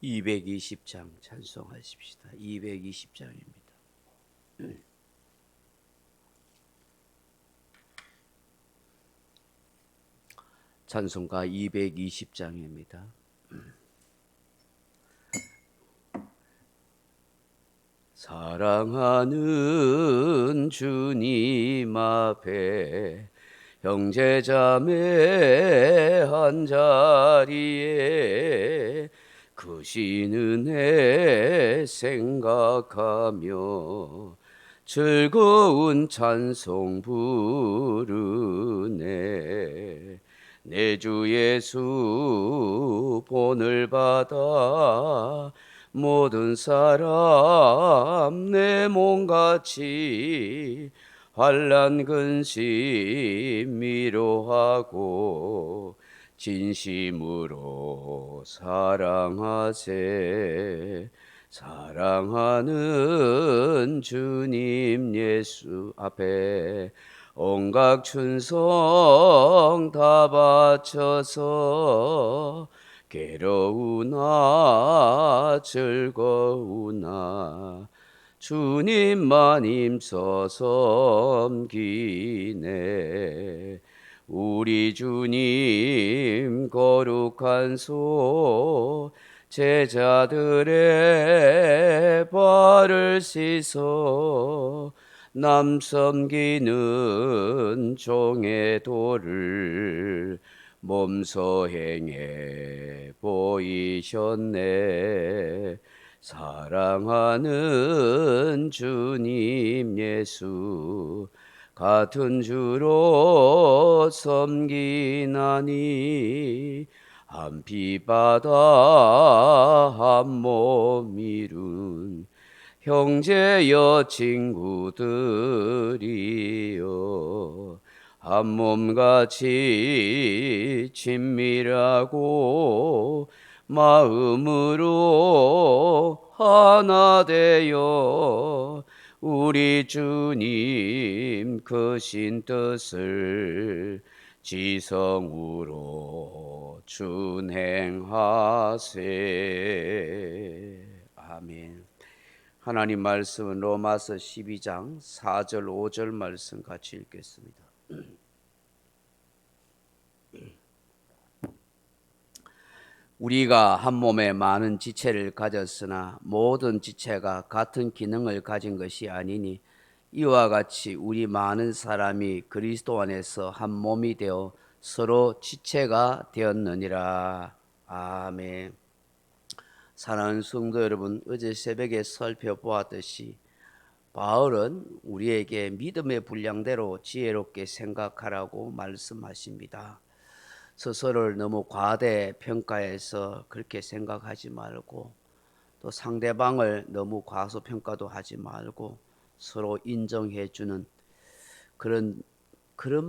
220장 찬송하십시다. 220장입니다. 찬송가 220장입니다. 사랑하는 주님 앞에 형제자매 한자리에 크신 은혜 생각하며 즐거운 찬송 부르네. 내 주 예수 본을 받아 모든 사람 내 몸같이 환난 근심 위로하고 진심으로 사랑하세. 사랑하는 주님 예수 앞에 온갖 충성 다 바쳐서 괴로우나 즐거우나 주님만 힘써 섬기네. 우리 주님 거룩한 손 제자들의 발을 씻어 남 섬기는 종의 도를 몸소 행해 보이셨네. 사랑하는 주님 예수 같은 주로 섬기나니 한 피바다 한 몸 이룬 형제여 친구들이여 한 몸같이 친밀하고 마음으로 하나 되어 우리 주님 크신 뜻을 지성으로 준행하세. 아멘. 하나님 말씀은 로마서 12장 4절 5절 말씀 같이 읽겠습니다. 우리가 한 몸에 많은 지체를 가졌으나 모든 지체가 같은 기능을 가진 것이 아니니 이와 같이 우리 많은 사람이 그리스도 안에서 한 몸이 되어 서로 지체가 되었느니라. 아멘. 사랑하는 성도 여러분, 어제 새벽에 살펴보았듯이 바울은 우리에게 믿음의 분량대로 지혜롭게 생각하라고 말씀하십니다. 스스로를 너무 과대평가해서 그렇게 생각하지 말고 또 상대방을 너무 과소평가도 하지 말고 서로 인정해주는 그런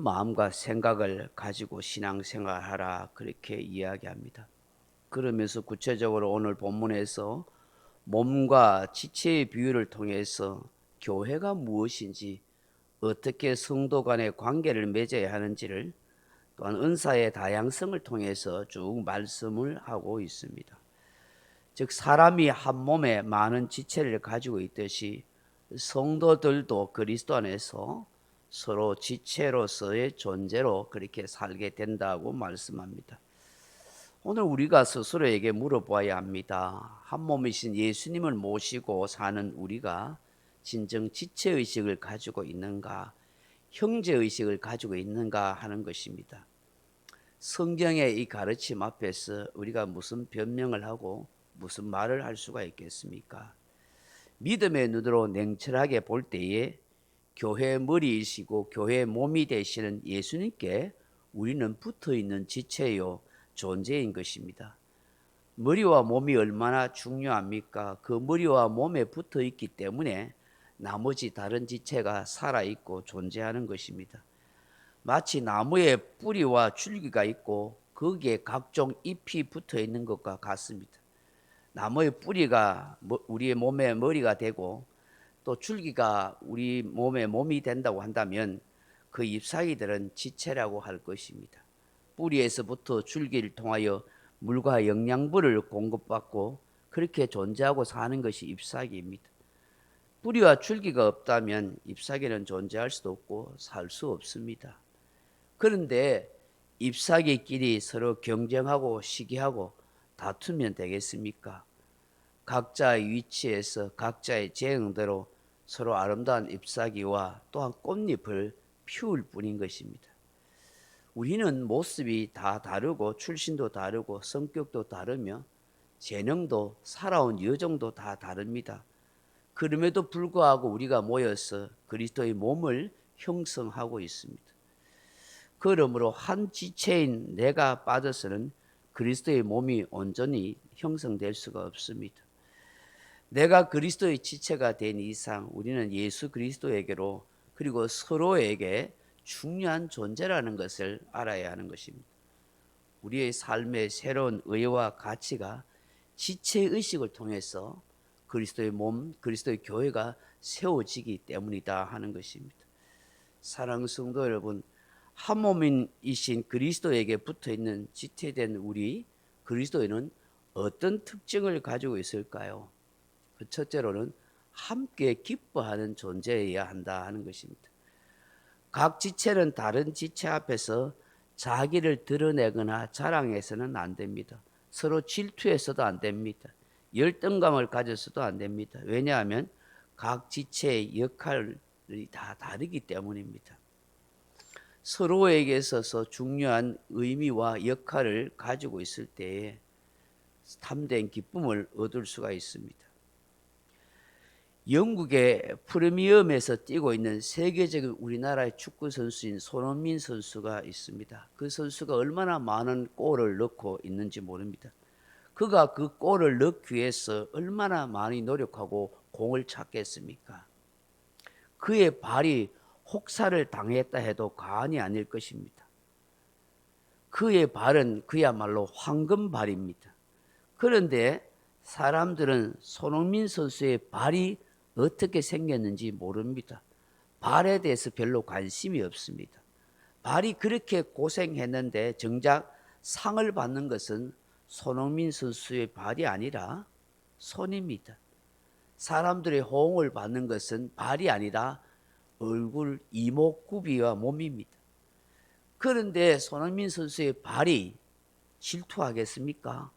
마음과 생각을 가지고 신앙생활하라, 그렇게 이야기합니다. 그러면서 구체적으로 오늘 본문에서 몸과 지체의 비유를 통해서 교회가 무엇인지, 어떻게 성도 간의 관계를 맺어야 하는지를, 또한 은사의 다양성을 통해서 쭉 말씀을 하고 있습니다. 즉 사람이 한 몸에 많은 지체를 가지고 있듯이 성도들도 그리스도 안에서 서로 지체로서의 존재로 그렇게 살게 된다고 말씀합니다. 오늘 우리가 스스로에게 물어봐야 합니다. 한 몸이신 예수님을 모시고 사는 우리가 진정 지체의식을 가지고 있는가, 형제의식을 가지고 있는가 하는 것입니다. 성경의 이 가르침 앞에서 우리가 무슨 변명을 하고 무슨 말을 할 수가 있겠습니까? 믿음의 눈으로 냉철하게 볼 때에 교회의 머리이시고 교회의 몸이 되시는 예수님께 우리는 붙어있는 지체요 존재인 것입니다. 머리와 몸이 얼마나 중요합니까? 그 머리와 몸에 붙어있기 때문에 나머지 다른 지체가 살아있고 존재하는 것입니다. 마치 나무에 뿌리와 줄기가 있고 거기에 각종 잎이 붙어있는 것과 같습니다. 나무의 뿌리가 우리의 몸의 머리가 되고 또 줄기가 우리 몸의 몸이 된다고 한다면 그 잎사귀들은 지체라고 할 것입니다. 뿌리에서부터 줄기를 통하여 물과 영양분을 공급받고 그렇게 존재하고 사는 것이 잎사귀입니다. 뿌리와 줄기가 없다면 잎사귀는 존재할 수도 없고 살 수 없습니다. 그런데 잎사귀끼리 서로 경쟁하고 시기하고 다투면 되겠습니까? 각자의 위치에서 각자의 재능대로 서로 아름다운 잎사귀와 또한 꽃잎을 피울 뿐인 것입니다. 우리는 모습이 다 다르고 출신도 다르고 성격도 다르며 재능도 살아온 여정도 다 다릅니다. 그럼에도 불구하고 우리가 모여서 그리스도의 몸을 형성하고 있습니다. 그러므로 한 지체인 내가 빠져서는 그리스도의 몸이 온전히 형성될 수가 없습니다. 내가 그리스도의 지체가 된 이상 우리는 예수 그리스도에게로 그리고 서로에게 중요한 존재라는 것을 알아야 하는 것입니다. 우리의 삶의 새로운 의와 가치가 지체의식을 통해서 그리스도의 몸, 그리스도의 교회가 세워지기 때문이다 하는 것입니다. 사랑하는 성도 여러분, 한 몸이신 그리스도에게 붙어있는 지체된 우리 그리스도인은 어떤 특징을 가지고 있을까요? 그 첫째로는 함께 기뻐하는 존재여야 한다 하는 것입니다. 각 지체는 다른 지체 앞에서 자기를 드러내거나 자랑해서는 안 됩니다. 서로 질투해서도 안 됩니다. 열등감을 가져서도 안 됩니다. 왜냐하면 각 지체의 역할이 다 다르기 때문입니다. 서로에게 있어서 중요한 의미와 역할을 가지고 있을 때에 참된 기쁨을 얻을 수가 있습니다. 영국의 프리미엄에서 뛰고 있는 세계적인 우리나라의 축구 선수인 손흥민 선수가 있습니다. 그 선수가 얼마나 많은 골을 넣고 있는지 모릅니다. 그가 그 골을 넣기 위해서 얼마나 많이 노력하고 공을 찾겠습니까? 그의 발이 혹사를 당했다 해도 과언이 아닐 것입니다. 그의 발은 그야말로 황금발입니다. 그런데 사람들은 손흥민 선수의 발이 어떻게 생겼는지 모릅니다. 발에 대해서 별로 관심이 없습니다. 발이 그렇게 고생했는데 정작 상을 받는 것은 손흥민 선수의 발이 아니라 손입니다. 사람들의 호응을 받는 것은 발이 아니라 얼굴, 이목구비와 몸입니다. 그런데 손흥민 선수의 발이 질투하겠습니까?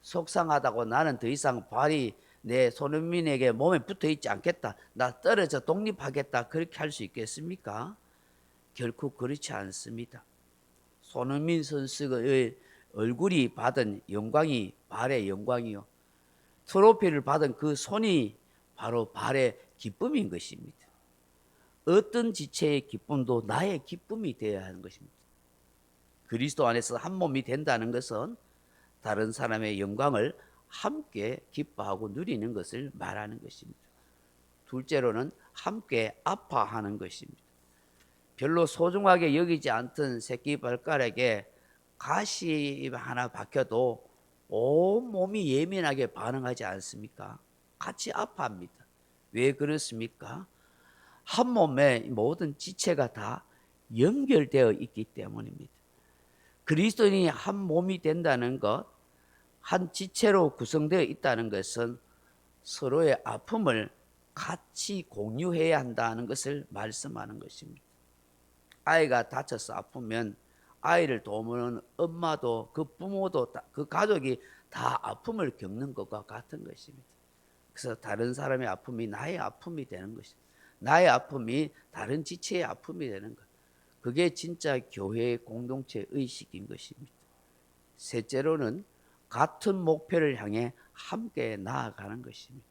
속상하다고 나는 더 이상 발이 내 손흥민에게 몸에 붙어 있지 않겠다. 나 떨어져 독립하겠다. 그렇게 할 수 있겠습니까? 결코 그렇지 않습니다. 손흥민 선수의 얼굴이 받은 영광이 발의 영광이요. 트로피를 받은 그 손이 바로 발의 기쁨인 것입니다. 어떤 지체의 기쁨도 나의 기쁨이 되어야 하는 것입니다. 그리스도 안에서 한 몸이 된다는 것은 다른 사람의 영광을 함께 기뻐하고 누리는 것을 말하는 것입니다. 둘째로는 함께 아파하는 것입니다. 별로 소중하게 여기지 않던 새끼 발가락에 가시 하나 박혀도 온 몸이 예민하게 반응하지 않습니까? 같이 아파합니다. 왜 그렇습니까? 한 몸의 모든 지체가 다 연결되어 있기 때문입니다. 그리스도인이 한 몸이 된다는 것, 한 지체로 구성되어 있다는 것은 서로의 아픔을 같이 공유해야 한다는 것을 말씀하는 것입니다. 아이가 다쳐서 아프면 아이를 도우는 엄마도 그 부모도 그 가족이 다 아픔을 겪는 것과 같은 것입니다. 그래서 다른 사람의 아픔이 나의 아픔이 되는 것입니다. 나의 아픔이 다른 지체의 아픔이 되는 것. 그게 진짜 교회의 공동체 의식인 것입니다. 셋째로는 같은 목표를 향해 함께 나아가는 것입니다.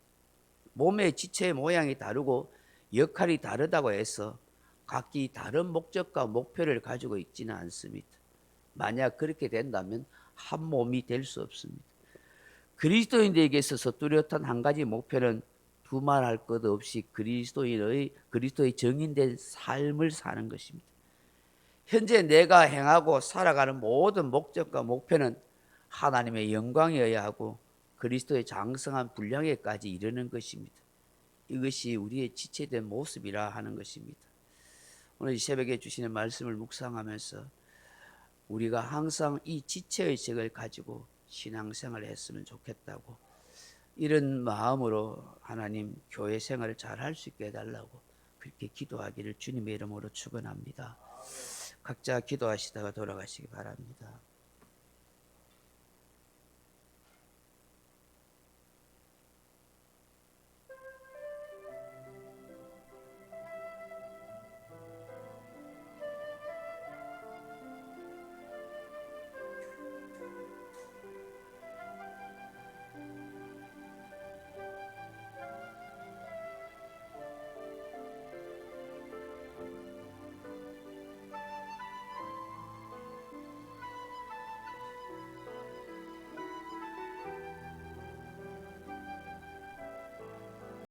몸의 지체의 모양이 다르고 역할이 다르다고 해서 각기 다른 목적과 목표를 가지고 있지는 않습니다. 만약 그렇게 된다면 한 몸이 될 수 없습니다. 그리스도인들에게 있어서 뚜렷한 한 가지 목표는 두말할 것 없이 그리스도의 정인된 삶을 사는 것입니다. 현재 내가 행하고 살아가는 모든 목적과 목표는 하나님의 영광이어야 하고 그리스도의 장성한 분량에까지 이르는 것입니다. 이것이 우리의 지체된 모습이라 하는 것입니다. 오늘 이 새벽에 주시는 말씀을 묵상하면서 우리가 항상 이 지체의식을 가지고 신앙생활을 했으면 좋겠다고 이런 마음으로 하나님 교회 생활을 잘 할 수 있게 해달라고 그렇게 기도하기를 주님의 이름으로 축원합니다. 각자 기도하시다가 돌아가시기 바랍니다.